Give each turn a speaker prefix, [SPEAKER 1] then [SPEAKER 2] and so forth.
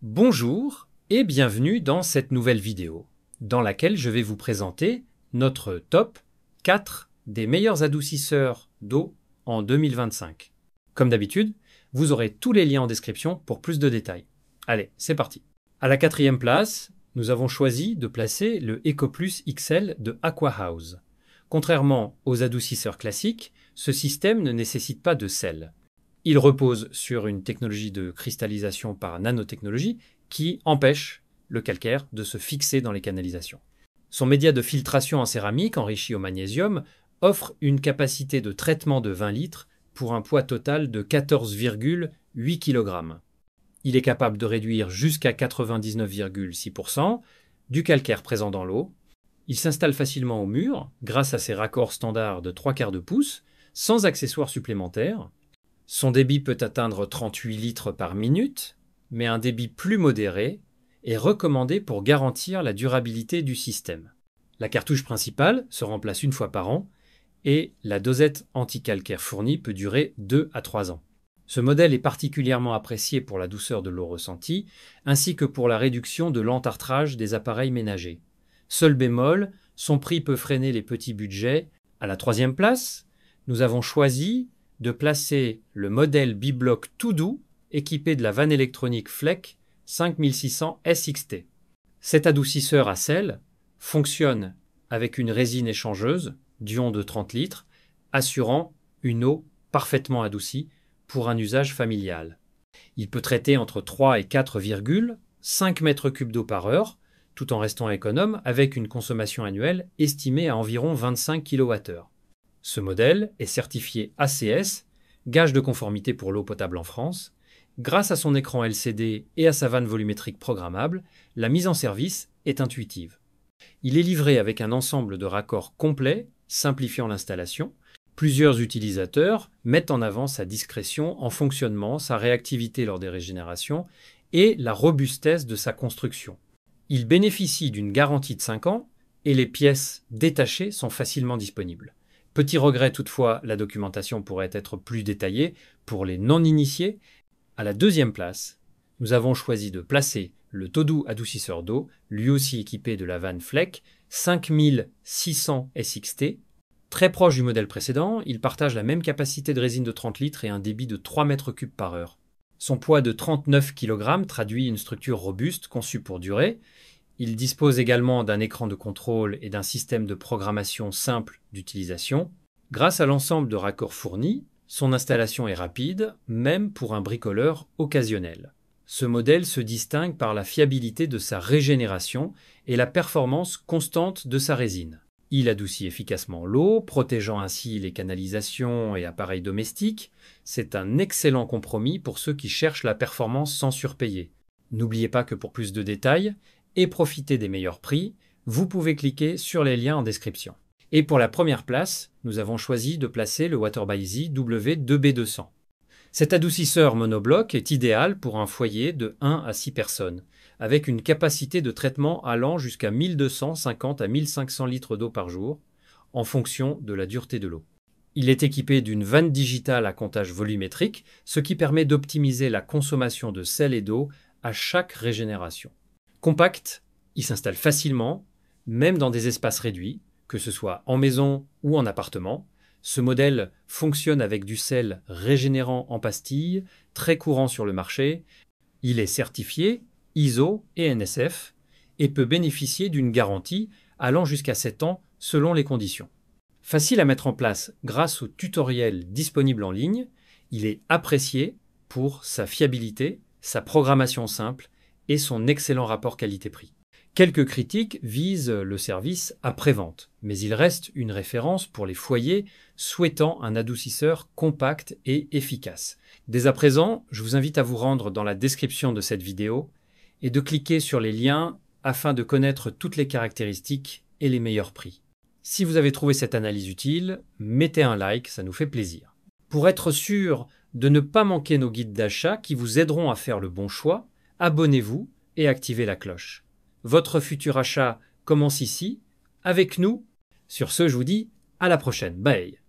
[SPEAKER 1] Bonjour et bienvenue dans cette nouvelle vidéo, dans laquelle je vais vous présenter notre top 4 des meilleurs adoucisseurs d'eau en 2025. Comme d'habitude, vous aurez tous les liens en description pour plus de détails. Allez, c'est parti. À la 4e place, nous avons choisi de placer le EcoPlus XL de Aquahouse. Contrairement aux adoucisseurs classiques, ce système ne nécessite pas de sel. Il repose sur une technologie de cristallisation par nanotechnologie qui empêche le calcaire de se fixer dans les canalisations. Son média de filtration en céramique enrichi au magnésium offre une capacité de traitement de 20 litres pour un poids total de 14,8 kg. Il est capable de réduire jusqu'à 99,6% du calcaire présent dans l'eau. Il s'installe facilement au mur grâce à ses raccords standards de 3/4 de pouce sans accessoires supplémentaires. Son débit peut atteindre 38 litres par minute, mais un débit plus modéré est recommandé pour garantir la durabilité du système. La cartouche principale se remplace une fois par an et la dosette anti-calcaire fournie peut durer 2 à 3 ans. Ce modèle est particulièrement apprécié pour la douceur de l'eau ressentie, ainsi que pour la réduction de l'entartrage des appareils ménagers. Seul bémol, son prix peut freiner les petits budgets. À la 3e place, nous avons choisi de placer le modèle Biblock tout doux équipé de la vanne électronique Fleck 5600 SXT. Cet adoucisseur à sel fonctionne avec une résine échangeuse d'ion de 30 litres, assurant une eau parfaitement adoucie pour un usage familial. Il peut traiter entre 3 et 4,5 mètres cubes d'eau par heure, tout en restant économe avec une consommation annuelle estimée à environ 25 kWh. Ce modèle est certifié ACS, gage de conformité pour l'eau potable en France. Grâce à son écran LCD et à sa vanne volumétrique programmable, la mise en service est intuitive. Il est livré avec un ensemble de raccords complets, simplifiant l'installation. Plusieurs utilisateurs mettent en avant sa discrétion en fonctionnement, sa réactivité lors des régénérations et la robustesse de sa construction. Il bénéficie d'une garantie de 5 ans et les pièces détachées sont facilement disponibles. Petit regret toutefois, la documentation pourrait être plus détaillée pour les non-initiés. À la 2e place, nous avons choisi de placer le Todo adoucisseur d'eau, lui aussi équipé de la vanne Fleck 5600 SXT. Très proche du modèle précédent, il partage la même capacité de résine de 30 litres et un débit de 3 mètres cubes par heure. Son poids de 39 kg traduit une structure robuste conçue pour durer. Il dispose également d'un écran de contrôle et d'un système de programmation simple d'utilisation. Grâce à l'ensemble de raccords fournis, son installation est rapide, même pour un bricoleur occasionnel. Ce modèle se distingue par la fiabilité de sa régénération et la performance constante de sa résine. Il adoucit efficacement l'eau, protégeant ainsi les canalisations et appareils domestiques. C'est un excellent compromis pour ceux qui cherchent la performance sans surpayer. N'oubliez pas que pour plus de détails et profiter des meilleurs prix, vous pouvez cliquer sur les liens en description. Et pour la première place, nous avons choisi de placer le Water-by-Z W2B200. Cet adoucisseur monobloc est idéal pour un foyer de 1 à 6 personnes, avec une capacité de traitement allant jusqu'à 1250 à 1500 litres d'eau par jour, en fonction de la dureté de l'eau. Il est équipé d'une vanne digitale à comptage volumétrique, ce qui permet d'optimiser la consommation de sel et d'eau à chaque régénération. Compact, il s'installe facilement, même dans des espaces réduits, que ce soit en maison ou en appartement. Ce modèle fonctionne avec du sel régénérant en pastille, très courant sur le marché. Il est certifié ISO et NSF et peut bénéficier d'une garantie allant jusqu'à 7 ans selon les conditions. Facile à mettre en place grâce aux tutoriels disponibles en ligne, il est apprécié pour sa fiabilité, sa programmation simple et son excellent rapport qualité-prix. Quelques critiques visent le service après-vente, mais il reste une référence pour les foyers souhaitant un adoucisseur compact et efficace. Dès à présent, je vous invite à vous rendre dans la description de cette vidéo et de cliquer sur les liens afin de connaître toutes les caractéristiques et les meilleurs prix. Si vous avez trouvé cette analyse utile, mettez un like, ça nous fait plaisir. Pour être sûr de ne pas manquer nos guides d'achat qui vous aideront à faire le bon choix, abonnez-vous et activez la cloche. Votre futur achat commence ici, avec nous. Sur ce, je vous dis à la prochaine. Bye!